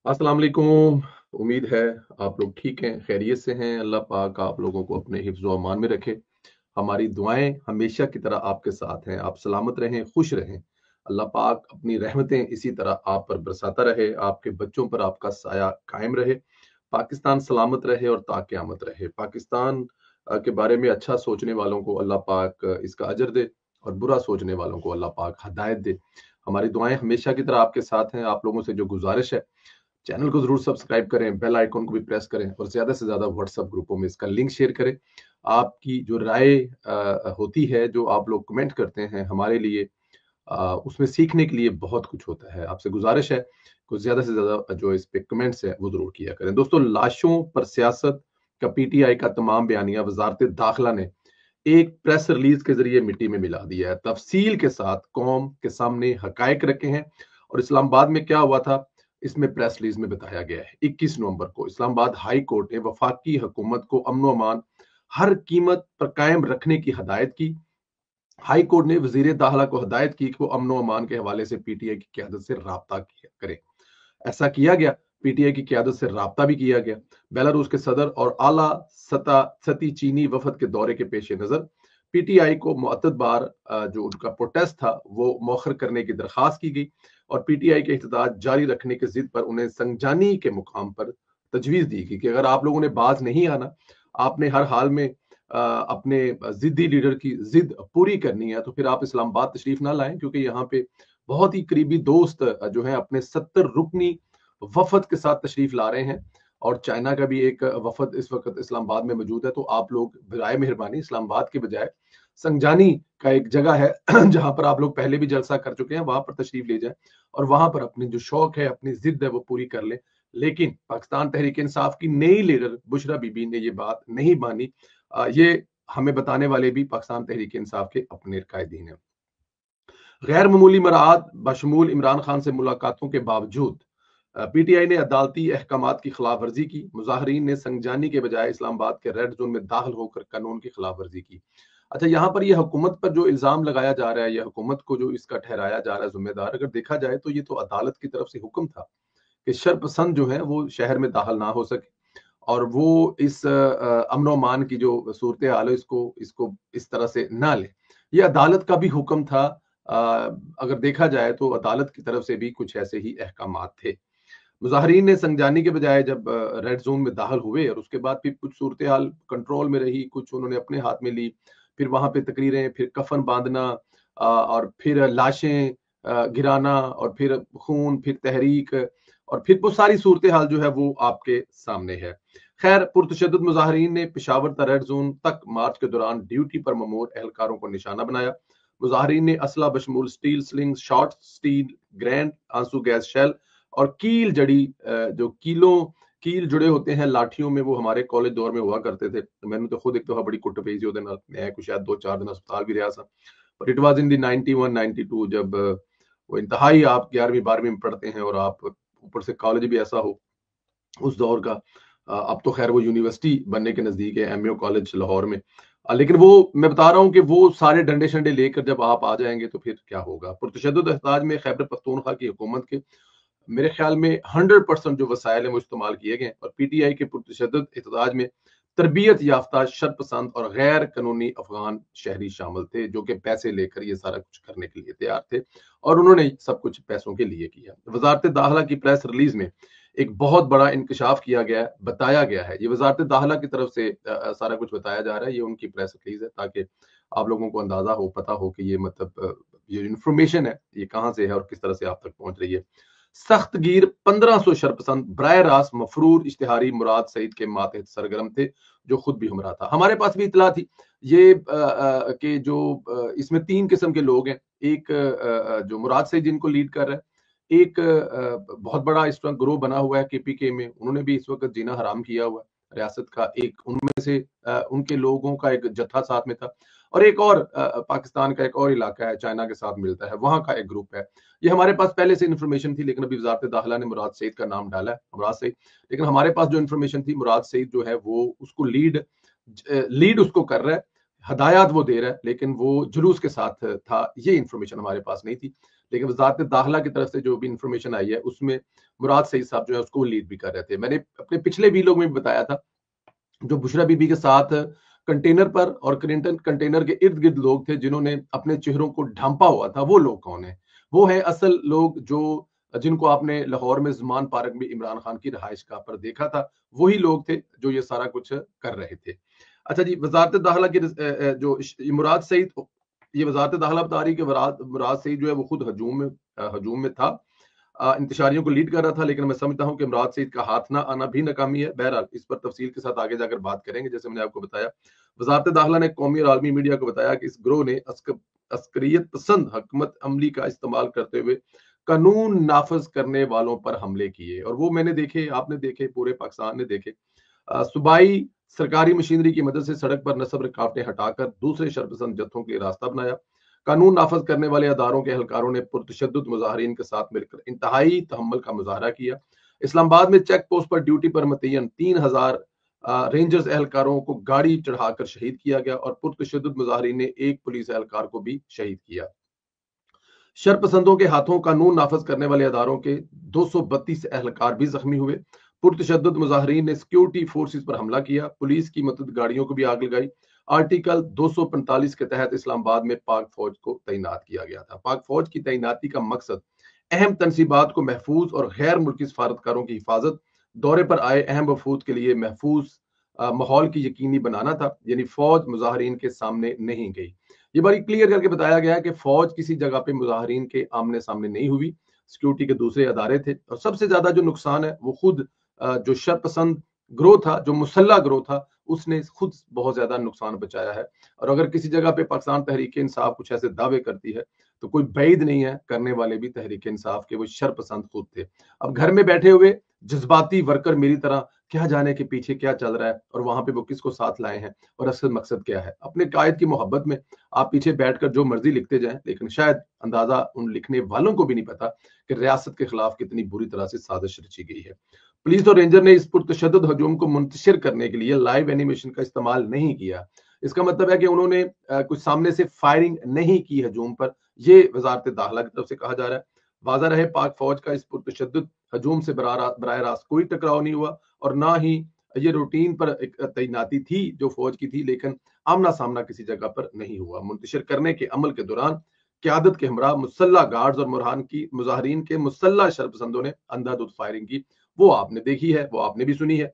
अस्सलाम वालेकुम। उम्मीद है आप लोग ठीक हैं, खैरियत से हैं। अल्लाह पाक आप लोगों को अपने हिफ्ज़ व अमान में रखे। हमारी दुआएं हमेशा की तरह आपके साथ हैं। आप सलामत रहें, खुश रहें। अल्लाह पाक अपनी रहमतें इसी तरह आप पर बरसाता रहे, आपके बच्चों पर आपका साया कायम रहे। पाकिस्तान सलामत रहे और ता क़यामत रहे। पाकिस्तान के बारे में अच्छा सोचने वालों को अल्लाह पाक इसका अजर दे और बुरा सोचने वालों को अल्लाह पाक हिदायत दे। हमारी दुआएं हमेशा की तरह आपके साथ हैं। आप लोगों से जो गुजारिश है, चैनल को जरूर सब्सक्राइब करें, बेल आइकन को भी प्रेस करें और ज्यादा से ज्यादा व्हाट्सएप ग्रुपों में इसका लिंक शेयर करें। आपकी जो राय होती है, जो आप लोग कमेंट करते हैं, हमारे लिए उसमें सीखने के लिए बहुत कुछ होता है। आपसे गुजारिश है कुछ ज्यादा से ज्यादा जो इस पे कमेंट्स है वो जरूर किया करें। दोस्तों, लाशों पर सियासत का पीटीआई का तमाम बयानिया वजारत दाखिला ने एक प्रेस रिलीज के जरिए मिट्टी में मिला दिया है। तफसील के साथ कौम के सामने हकायक रखे हैं। और इस्लामाबाद में क्या हुआ था, इसमें प्रेस रिलीज में बताया गया है। 21 नवंबर को इस्लामाबाद हाई कोर्ट ने वफाकी हुकूमत को अमन अमान हर कीमत पर कायम रखने की हदायत की। हाई कोर्ट ने वजीर दाखिला को हदायत की कि वो अमन अमान के हवाले से पीटीआई की क्यादत से राब्ता करे। ऐसा किया गया। पीटीआई की क्यादत से राब्ता भी किया गया। बेलारूस के सदर और आला सती चीनी वफद के दौरे के पेश नजर पीटीआई को मुअत्तद बार जो उनका प्रोटेस्ट था वो मौखर करने की दरखास्त की गई और पीटीआई के एहतजाज जारी रखने की जिद पर उन्हें संजानी के मुकाम पर तजवीज दी गई कि अगर आप लोगों ने बाज नहीं आना, आपने हर हाल में अपने जिद्दी लीडर की जिद पूरी करनी है, तो फिर आप इस्लामाबाद तशरीफ ना लाएं, क्योंकि यहाँ पे बहुत ही करीबी दोस्त जो है अपने 70 रुकनी वफद के साथ तशरीफ ला रहे हैं। और चाइना का भी एक वफद इस वक्त इस्लामाबाद में मौजूद है। तो आप लोग बराए मेहरबानी इस्लामाबाद के बजाय संजानी का एक जगह है जहां पर आप लोग पहले भी जलसा कर चुके हैं, वहां पर तशरीफ ले जाएं और वहां पर अपनी जो शौक है, अपनी जिद है, वो पूरी कर लें। लेकिन पाकिस्तान तहरीक इंसाफ की नई लीडर बुशरा बीबी ने ये बात नहीं मानी। ये हमें बताने वाले भी पाकिस्तान तहरीक इंसाफ के अपने कायदीन हैं। गैर मामूली मराहत बशमूल इमरान खान से मुलाकातों के बावजूद पीटीआई ने अदालती अहकामात की खिलाफ वर्जी की। मुजाहरीन ने संजानी के बजाय इस्लामाबाद के रेड जोन में दाखिल होकर कानून की खिलाफ वर्जी की। अच्छा, यहाँ पर यह हुकूमत पर जो इल्जाम लगाया जा रहा है, यह हुकूमत को जो इसका ठहराया जा रहा है जिम्मेदार, अगर देखा जाए तो ये तो अदालत की तरफ से हुक्म था कि शरपसंद जो है वो शहर में दाखिल ना हो सके और वो इस अमन अमान की जो सूरत हाल है इसको इसको इस तरह से ना ले। ये अदालत का भी हुक्म था। अगर देखा जाए तो अदालत की तरफ से भी कुछ ऐसे ही अहकामात थे। मुजाहरीन ने संजानी के बजाय जब रेड जोन में दाखिल हुए और उसके बाद फिर कुछ सूरत हाल कंट्रोल में रही, कुछ उन्होंने अपने हाथ में ली, फिर वहां पे तकरीरें, फिर कफन बांधना और फिर लाशें गिराना और फिर खून, फिर तहरीक और फिर वो सारी सूरत हाल जो है वो आपके सामने है। खैर, पुरतशद्दुद मुजाहरीन ने पेशावर रेड जोन तक मार्च के दौरान ड्यूटी पर ममूर एहलकारों को निशाना बनाया। मुजाहरीन ने असला बशमूल steel sling, shot steel grenade, आंसू गैस शेल और कील जड़ी, जो कील जुड़े होते हैं लाठियों में, वो हमारे कॉलेज दौर में हुआ करते थे। मैंने तो खुद एक दफा बड़ी कुट पई सी, मैं कुछ शायद 2-4 दिन अस्पताल भी रहा था। But it was in the 91-92, जब वो इंतहाई आप 11वीं 12वीं में पढ़ते हैं और आप ऊपर से कॉलेज भी ऐसा हो उस दौर का। अब तो खैर वो यूनिवर्सिटी बनने के नजदीक है, एमयू कॉलेज लाहौर में। लेकिन वो मैं बता रहा हूँ कि वो सारे डंडे शंडे लेकर जब आप आ जाएंगे तो फिर क्या होगा। पुरतशद्दुद एहतजाज में खैबर पख्तूनख्वा की हुकूमत के मेरे ख्याल में 100% जो वसाइल है वो इस्तेमाल किए गए और पीटीआई के पुरतशद्दुद एहतजाज में तरबियत याफ्ता शरपसंद और गैर कानूनी अफगान शहरी शामिल थे, जो कि पैसे लेकर ये सारा कुछ करने के लिए तैयार थे और उन्होंने सब कुछ पैसों के लिए किया। वजारत दाखिला की प्रेस रिलीज में एक बहुत बड़ा इंकशाफ किया गया है, बताया गया है। ये वजारत दाखिला की तरफ से सारा कुछ बताया जा रहा है, ये उनकी प्रेस रिलीज है, ताकि आप लोगों को अंदाजा हो, पता हो कि ये मतलब ये इंफॉर्मेशन है ये कहां से है और किस तरह से आप तक पहुंच रही है। सख्त गिर 1500 शरपसंद बराह रास्त मफरूर इश्तिहारी मुराद सईद के मातहत सरगर्म थे, जो खुद भी हमरा था। हमारे पास भी इतला थी ये कि जो इसमें 3 किस्म के लोग हैं। एक जो मुराद सईद जिनको लीड कर रहा है, एक बहुत बड़ा इस वक्त ग्रोह बना हुआ है केपीके में, उन्होंने भी इस वक्त जीना हराम किया हुआ है रियासत का। एक उनमें से उनके लोगों का एक जत्था साथ में था और एक और पाकिस्तान का एक और इलाका है, चाइना के साथ मिलता है, वहां का एक ग्रुप है। ये हमारे पास पहले से इन्फॉर्मेशन थी, लेकिन अभी वजारत दाखिला ने मुराद सईद का नाम डाला है, मुराद सईद। लेकिन हमारे पास जो इन्फॉर्मेशन थी, मुराद सईद जो है वो उसको लीड उसको कर रहा है, हदायत वो दे रहा है, लेकिन वो जुलूस के साथ था, ये इन्फॉर्मेशन हमारे पास नहीं थी। लेकिन वजारत दाखिला की तरफ से जो भी इंफॉर्मेशन आई है उसमें मुराद सईद साहब जो है उसको लीड भी कर रहे थे। मैंने अपने पिछले वीलॉग में भी बताया था, जो बुशरा बीबी के साथ कंटेनर पर और कंटेनर के इर्द गिर्द लोग थे जिन्होंने अपने चेहरों को ढांपा हुआ था, वो लोग कौन है? वो है असल लोग जो जिनको आपने लाहौर में ज़मान पार्क में इमरान खान की रहाइश गाह पर देखा था, वही लोग थे जो ये सारा कुछ कर रहे थे। अच्छा जी, वजारत दाखिला की जो मुराद सईद, ये वजारत दाखिला बता रही कि मुराद सईद जो है वो खुद हजूम में था, इंतशारियों को लीड कर रहा था, लेकिन मैं समझता हूं कि मुराद सईद का हाथ ना आना भी नाकामी है। बहरहाल इस पर तफसील के साथ आगे जाकर बात करेंगे। जैसे मैंने आपको बताया, वजारत दाखिला ने कौमी और आलमी मीडिया को बताया कि इस ग्रोह ने अस्करियत पसंद हुकूमत अमली का इस्तेमाल करते हुए कानून नाफज करने वालों पर हमले किए, और वो मैंने देखे, आपने देखे, पूरे पाकिस्तान ने देखे। सूबाई सरकारी मशीनरी की मदद से सड़क पर नस्ब रुकावटें हटाकर दूसरे शरपसंद जत्थों के लिए रास्ता बनाया। कानून नाफज करने वाले अदारों के एहलकारों ने पुरतशद्दुद मुजाहरीन के साथ मिलकर इंतहाई तहम्मुल का मुजाहरा किया। इस्लामाबाद में चेक पोस्ट पर ड्यूटी पर मुतय्यन 3000 रेंजर्स एहलकारों को गाड़ी चढ़ाकर शहीद किया गया, और पुरतशद्दुद मुजाहरीन ने एक पुलिस एहलकार को भी शहीद किया। शरपसंदों के हाथों कानून नाफज करने वाले अदारों के 232 एहलकार भी जख्मी हुए। पुरतशद्दुद मुजाहरीन ने सिक्योरिटी फोर्सेस पर हमला किया, पुलिस की मदद गाड़ियों को भी आग लगाई। आर्टिकल 245 के तहत इस्लामाबाद में पाक फौज को तैनात किया गया था। पाक फौज की तैनाती का मकसद अहम तनसीबात को महफूज और गैर मुल्की सफारतकारों की हिफाजत, दौरे पर आए अहम वफूद के लिए महफूज माहौल की यकीनी बनाना था। यानी फौज मुजाहरीन के सामने नहीं गई। ये बड़ी क्लियर करके बताया गया है कि फौज किसी जगह पे मुजाहरीन के आमने सामने नहीं हुई, सिक्योरिटी के दूसरे अदारे थे। और सबसे ज्यादा जो नुकसान है वो खुद जो शरपसंद ग्रोह था, जो मुसल्ला ग्रोह था, उसने खुद बहुत ज्यादा नुकसान बचाया है। और अगर किसी जगह पे पाकिस्तान तहरीक इंसाफ कुछ ऐसे दावे करती है तो कोई बैद नहीं है, करने वाले भी तहरीक इंसाफ के वो शरपसंद खुद थे। अब घर में बैठे हुए जज्बाती वर्कर मेरी तरह क्या जाने के पीछे क्या चल रहा है और वहां पे वो किसको साथ लाए हैं और असल मकसद क्या है। अपने कायद की मोहब्बत में आप पीछे बैठकर जो मर्जी लिखते जाएं, लेकिन शायद अंदाजा उन लिखने वालों को भी नहीं पता कि रियासत के खिलाफ कितनी बुरी तरह से साजिश रची गई है। पुलिस और रेंजर ने इस पुरतशद्दुद हजूम को मुंतशिर करने के लिए लाइव एनिमेशन का इस्तेमाल नहीं किया। इसका मतलब है कि उन्होंने कुछ सामने से फायरिंग नहीं की हजूम पर, ये वजारत दाखिला की तरफ से कहा जा रहा है। वाज़ा रहे, पाक फौज का इस पुरतशद्दुद हजूम से बराह रास्त कोई टकराव नहीं हुआ, और ना ही ये रूटीन पर एक तैनाती थी जो फौज की थी, लेकिन आमना सामना किसी जगह पर नहीं हुआ। मुंतशिर करने के अमल के दौरान क्यादत के हमरा मुसल्ला गार्ड्स और मुजाहरीन के मुसल्ला शरपसंदों ने अंधाधुंध फायरिंग की। वो आपने देखी है, वो आपने भी सुनी है।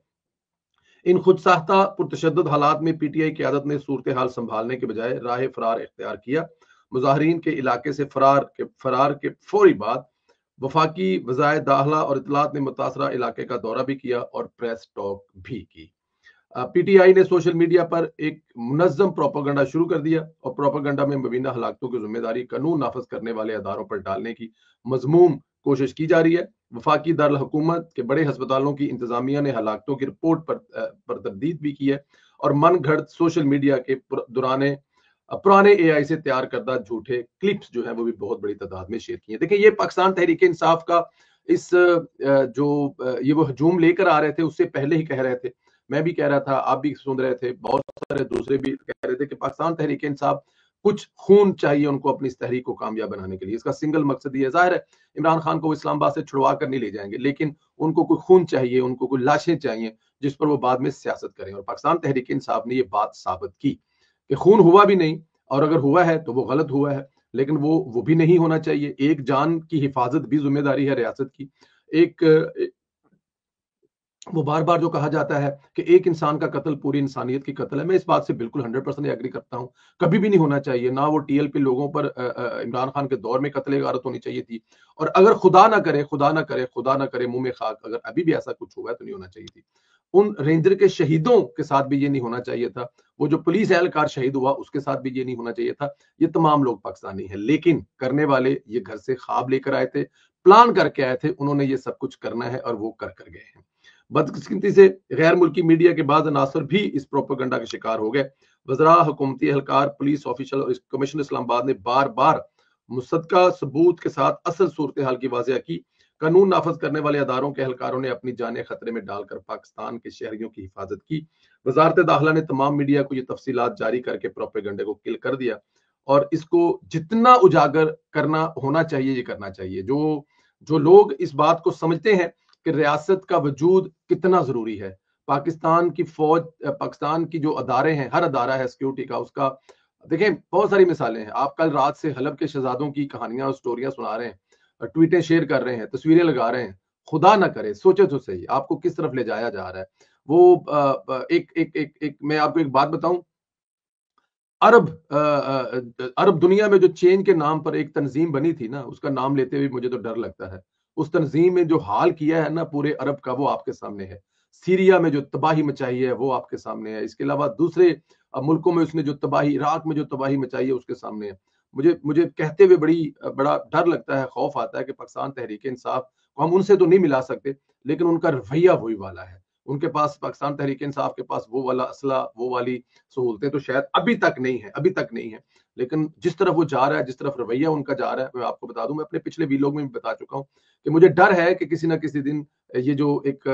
इन खुदसाख्ता पुरतशद्दुद हालात में पीटीआई क़यादत ने सूरत हाल संभालने के बजाय राह फरार इख्तियार किया। मुजाहरीन के इलाके से फरार के फौरी बाद वफाकी वज़ाए दाखिला और इत्तलात ने मुतासरा इलाके का दौरा भी किया और प्रेस टॉक भी की। पीटीआई ने सोशल मीडिया पर एक मुनज़्ज़म प्रोपेगेंडा शुरू कर दिया, और प्रोपेगेंडा में मुबीना हलाकतों की जिम्मेदारी कानून नाफज करने वाले अदारों पर डालने की मजमूम कोशिश की जा रही है। वफाकी दारुल हुकूमत के बड़े अस्पतालों की इंतजामिया ने हलाकतों की रिपोर्ट पर तरदीद भी की है, और मन घड़त सोशल मीडिया के पुराने एआई से तैयार करदा झूठे क्लिप्स जो है वो भी बहुत बड़ी तादाद में शेयर किए। देखिए, ये पाकिस्तान तहरीक इंसाफ का इस ये वो हजूम लेकर आ रहे थे, उससे पहले ही कह रहे थे, मैं भी कह रहा था, आप भी सुन रहे थे, बहुत सारे दूसरे भी कह रहे थे कि पाकिस्तान तहरीक इंसाफ कुछ खून चाहिए उनको अपनी इस तहरीक को कामयाब बनाने के लिए। इसका सिंगल मकसद ये, जाहिर है इमरान खान को इस्लामाबाद से छुड़वा कर नहीं ले जाएंगे, लेकिन उनको कोई खून चाहिए, उनको कोई लाशें चाहिए जिस पर वो बाद में सियासत करें। और पाकिस्तान तहरीक इंसाफ ने ये बात साबित की कि खून हुआ भी नहीं, और अगर हुआ है तो वो गलत हुआ है, लेकिन वो भी नहीं होना चाहिए। एक जान की हिफाजत भी जिम्मेदारी है रियासत की। एक वो बार बार जो कहा जाता है कि एक इंसान का कत्ल पूरी इंसानियत की कत्ल है, मैं इस बात से बिल्कुल 100% एग्री करता हूं। कभी भी नहीं होना चाहिए, ना वो टीएलपी लोगों पर इमरान खान के दौर में कत्ल गारत होनी चाहिए थी, और अगर खुदा ना करे मुंह में खाक, अगर अभी भी ऐसा कुछ हुआ है तो नहीं होना चाहिए थी। उन रेंजर के शहीदों के साथ भी ये नहीं होना चाहिए था, वो जो पुलिस एहलकार शहीद हुआ उसके साथ भी ये नहीं होना चाहिए था। ये तमाम लोग पाकिस्तानी हैं, लेकिन करने वाले ये घर से ख्वाब लेकर आए थे, प्लान करके आए थे, उन्होंने ये सब कुछ करना है और वो कर गए हैं। बदकिस्मती से गैर मुल्की मीडिया के बाद अनासर भी इस प्रोपेगेंडा के शिकार हो गए। वज़रा, हुकूमती एहलकार, पुलिस ऑफिशियल और कमिश्नर इस्लामाबाद ने बार बार मुसद्दका सबूत के साथ असल सूरत हाल की वाज़िया की। कानून नाफज करने वाले अदारों के एहलकारों ने अपनी जानें खतरे में डालकर पाकिस्तान के शहरियों की हिफाजत की। वजारत दाखिला ने तमाम मीडिया को ये तफसीलात जारी करके प्रोपेगेंडे को किल कर दिया, اور اس کو جتنا اجاگر کرنا ہونا چاہیے یہ کرنا چاہیے. جو لوگ اس بات کو سمجھتے ہیں کہ ریاست کا وجود کتنا ضروری ہے, پاکستان کی فوج, پاکستان کی جو ادارے ہیں, ہر ادارہ ہے سیکیورٹی کا, اس کا دیکھیں بہت ساری مثالیں ہیں. آپ کل رات سے حلب کے شہزادوں کی کہانیاں اور سٹوریاں سنا رہے ہیں, ٹویٹیں شیئر کر رہے ہیں, تصویریں لگا رہے ہیں. خدا نہ کرے, سوچے تو صحیح آپ کو کس طرف لے جایا جا رہا ہے. وہ میں آپ کو ایک بات بتاؤں, عرب دنیا میں جو چینج کے نام پر ایک تنظیم بنی تھی نا, اس کا نام لیتے ہوئے مجھے تو ڈر لگتا ہے. اس تنظیم میں جو حال کیا ہے نا پورے عرب کا, وہ آپ کے سامنے ہے. سیریا میں جو تباہی مچائی ہے وہ آپ کے سامنے ہے. اس کے علاوہ دوسرے ملکوں میں اس نے جو تباہی, عراق میں جو تباہی مچائی ہے اس کے سامنے ہے. مجھے کہتے ہوئے بڑا ڈر لگتا ہے, خوف آتا ہے کہ پاکستان تحریک انصاف کو ہم ان سے تو نہیں ملا سکتے, لیکن ان کا رویہ وہی والا ہے. ان کے پاس, پاکستان تحریک انصاف کے پاس وہ والا اسلحہ, وہ والی سہولتیں تو شاید ابھی تک نہیں ہے, لیکن جس طرف وہ جا رہا ہے, جس طرف رویہ ان کا جا رہا ہے, میں آپ کو بتا دوں, میں اپنے پچھلے ویلوگ میں بھی بتا چکا ہوں کہ مجھے ڈر ہے کہ کسی نہ کسی دن یہ جو ایک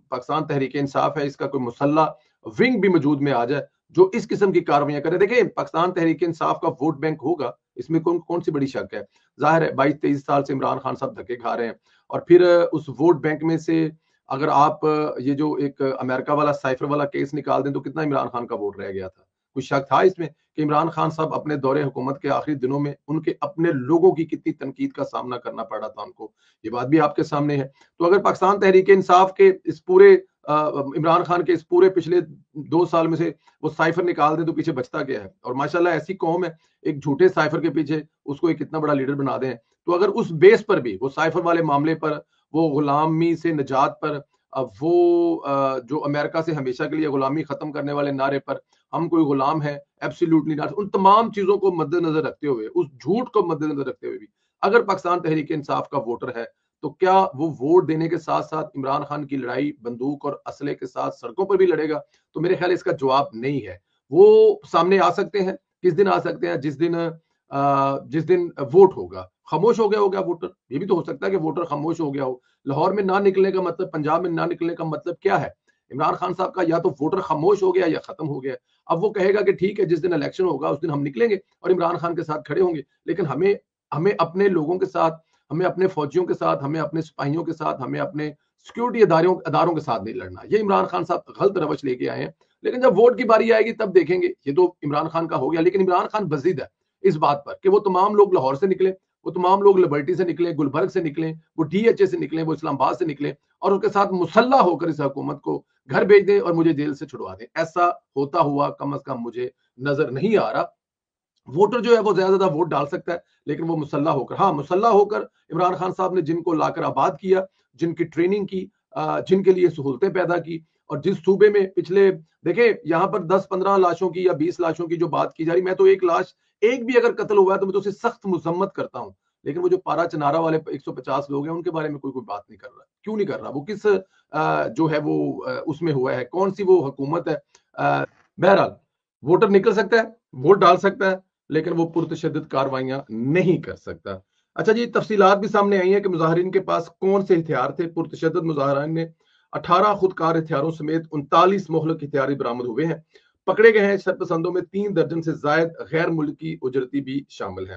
پاکستان تحریک انصاف ہے, اس کا کوئی مسلح ونگ بھی وجود میں آ جائے جو اس قسم کی کاروائیاں کرے. دیکھیں پاکستان تحریک انصاف کا ووٹ بینک ہوگا, اس میں کون سی بڑی شک ہے. ظاہر ہے 22-23 سال سے عمران خان صاحب دھکے کھا رہے ہیں, اور پھر اس ووٹ بینک میں سے اگر آپ یہ جو ایک امریکہ والا سائفر والا کیس نکال دیں تو کتنا عمران خان کا ووٹ رہ گیا تھا. کوئی شک تھا اس میں کہ عمران خان صاحب اپنے دور حکومت کے آخری دنوں میں ان کے اپنے لوگوں کی کتنی تنقید کا سامنا کرنا پڑا تھا ان کو, یہ بات بھی آپ کے سامنے ہے. تو اگر پاکستان تحریک انصاف کے اس پورے عمران خان کے اس پورے پچھلے 2 سال میں سے وہ سائفر نکال دیں تو پیچھے بچتا کیا ہے. اور ماشاءاللہ ایسی قوم ہے, ایک جھوٹے سائفر کے پیچھے اس کو ایک اتنا بڑا لیڈر بنا دیں. تو اگر اس بیس پر بھی, وہ سائفر والے معاملے پر, وہ غلامی سے نجات پر, وہ جو امریکہ سے ہمیشہ کے لیے غلامی ختم کرنے والے نعرے پر, ہم کوئی غلام ہے ایبسلیوٹلی ناٹ, ان تمام چیزوں کو مد نظر رکھتے ہوئے, اس جھوٹ کو مد نظر رکھتے ہوئے بھی اگر پاکستان تحریک انصاف کا ووٹر ہے تو کیا وہ ووٹ دینے کے ساتھ ساتھ عمران خان کی لڑائی بندوق اور اسلحے کے ساتھ سڑکوں پر بھی لڑے گا؟ تو میرے خیال اس کا جواب نہیں ہے. وہ سامنے آ سکتے ہیں, کس دن آ سکتے ہیں؟ جس دن ووٹ ہوگا. خاموش ہو گیا ہوگا ووٹر, یہ بھی تو ہو سکتا ہے کہ ووٹر خاموش ہو گیا ہو. لاہور میں نہ نکلنے کا مطلب, پنجاب میں نہ نکلنے کا مطلب کیا ہے؟ عمران خان صاحب کا یا تو ووٹر خاموش ہو گیا یا ختم ہو گیا. اب وہ کہے گا کہ ٹھیک ہے جس دن الیکشن ہوگا اس دن ہم نکلیں گے اور عمران خان کے ساتھ کھڑے ہوں گے, لیکن ہمیں اپنے لوگوں کے ساتھ, ہمیں اپنے فوجیوں کے ساتھ, ہمیں اپنے سپاہیوں کے ساتھ, ہمیں اپنے سیکیورٹی اداروں کے ساتھ نہیں لڑنا. یہ عمران خان صاحب غلط روش لے کے آئے ہیں, لیکن جب ووٹ کی باری آئے گی تب دیکھیں گے. یہ تو عمران خان کا ہو گیا, لیکن عمران خان بزید ہے اس بات پر کہ وہ تمام لوگ لاہور سے نکلے, وہ تمام لوگ لبرٹی سے نکلیں, گلبرگ سے نکلیں, وہ ڈی ایچ اے سے نکلیں, وہ اسلام آباد سے نکلیں, اور اس کے ساتھ مسلح ہو کر اس حکومت کو گھر بھیج دیں اور مجھے جیل سے چھڑوا دیں. ایسا ہوتا ہوا کم از کم مجھے نظر نہیں آ رہا. ووٹر جو ہے وہ زیادہ زیادہ ووٹ ڈال سکتا ہے, لیکن وہ مسلح ہو کر, ہاں مسلح ہو کر عمران خان صاحب نے جن کو لا کر آباد کیا, جن کی ٹریننگ کی, جن کے لیے سہولتیں پیدا کی, اور جس صوبے میں پچھلے, دیکھیں یہاں پر 10-15 لاشوں کی یا 20 لاشوں کی جو بات کی جا رہی, میں تو ایک لاش ایک بھی اگر قتل ہوا ہے تو میں تو اسے سخت مذمت کرتا ہوں, لیکن وہ جو پارا چنارا والے 150 لوگ ہیں ان کے بارے میں کوئی بات نہیں کر رہا. کیوں نہیں کر رہا؟ وہ کس جو ہے وہ اس میں ہوا ہے, کون سی وہ حکومت ہے؟ بہرحال ووٹر نکل سکتا ہے, ووٹ ڈال سکتا ہے, لیکن وہ پرتشدد کاروائیاں نہیں کر سکتا. اچھا جی, تفصیلات بھی سامنے آئی ہیں کہ مظاہرین کے پاس کون سے ہتھیار تھے. پرتشدد مظاہرین نے 18 خودکار ہتھیاروں سمیت 39 مہلک ہتھیار برآمد ہوئے ہیں. پکڑے گئے ہیں شرپسندوں میں 3 درجن سے زائد غیر ملکی اجرتی بھی شامل ہیں.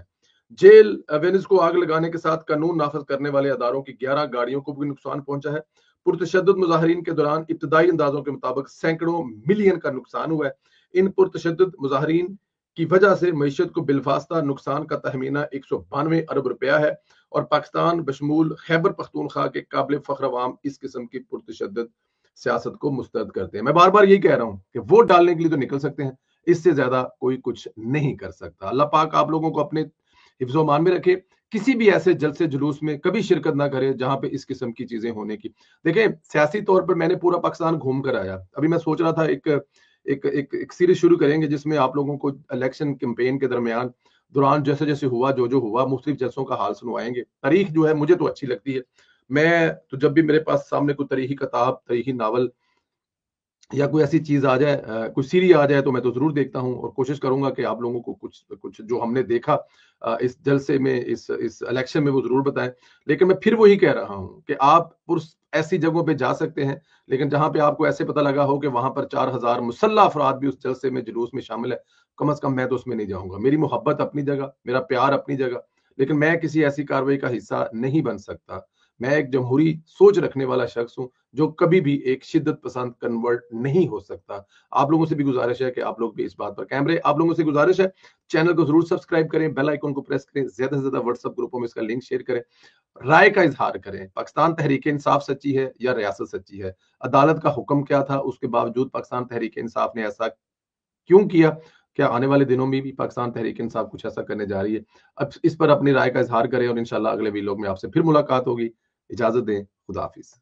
جیل وینز کو آگ لگانے کے ساتھ قانون نافذ کرنے والے اداروں کی 11 گاڑیوں کو بھی نقصان پہنچا ہے. پرتشدد مظاہرین کے دوران ابتدائی اندازوں کے مطابق سینکڑوں ملین کا نقصان ہوا ہے. ان پرتشدد مظاہرین کی وجہ سے معیشت کو بالفاستہ نقصان کا تخمینہ 192 ارب روپیہ ہے, اور پاکستان بشمول خیبر پختونخوا کے قابل فخر عوام اس قسم کی پرتشدد سیاست کو مسترد کرتے ہیں. میں بار بار یہی کہہ رہا ہوں کہ ووٹ ڈالنے کے لیے تو نکل سکتے ہیں, اس سے زیادہ کوئی کچھ نہیں کر سکتا. اللہ پاک آپ لوگوں کو اپنے حفظ و امان میں رکھے. کسی بھی ایسے جلسے جلوس میں کبھی شرکت نہ کرے جہاں پہ اس قسم کی چیزیں ہونے کی. دیکھیں سیاسی طور پر میں نے پورا پاکستان گھوم کر آیا. ابھی میں سوچ رہا تھا ایک سیریز شروع کریں گے جس میں آپ لوگوں کو الیکشن کیمپین کے دوران جیسے جیسے ہوا, جو ہوا, مختلف جلسوں کا حال سنوائیں گے. تاریخ جو ہے مجھے تو اچھی لگتی ہے. میں تو جب بھی میرے پاس سامنے کوئی تاریخی کتاب, تاریخی ناول या कोई ऐसी चीज आ जाए, कोई सीरी आ जाए, तो मैं तो जरूर देखता हूँ और कोशिश करूंगा कि आप लोगों को कुछ कुछ जो हमने देखा इस जलसे में, इस इलेक्शन में, वो जरूर बताएं। लेकिन मैं फिर वही कह रहा हूँ कि आप ऐसी जगहों पे जा सकते हैं, लेकिन जहां पे आपको ऐसे पता लगा हो कि वहां पर 4,000 मुसल्ला अफराद भी उस जलसे में, जुलूस में शामिल है, कम अज कम मैं तो उसमें नहीं जाऊंगा। मेरी मोहब्बत अपनी जगह, मेरा प्यार अपनी जगह, लेकिन मैं किसी ऐसी कार्रवाई का हिस्सा नहीं बन सकता। मैं एक जमहूरी सोच रखने वाला शख्स हूं, जो कभी भी एक शिद्दत पसंद कन्वर्ट नहीं हो सकता। आप लोगों से भी गुजारिश है कि आप लोग भी इस बात पर कैमरे, आप लोगों से गुजारिश है चैनल को जरूर सब्सक्राइब करें, बेल आइकन को प्रेस करें, ज्यादा से ज्यादा व्हाट्सएप ग्रुपों में इसका लिंक शेयर करें, राय का इजहार करें। पाकिस्तान तहरीक इंसाफ सच्ची है या रियासत सच्ची है? अदालत का हुक्म क्या था, उसके बावजूद पाकिस्तान तहरीक इंसाफ ने ऐसा क्यों किया? क्या आने वाले दिनों में भी पाकिस्तान तहरीक इंसाफ कुछ ऐसा करने जा रही है? अब इस पर अपनी राय का इजहार करें और इंशाल्लाह अगले वीलॉग में आपसे फिर मुलाकात होगी। इजाजत दें, खुदा हाफिज।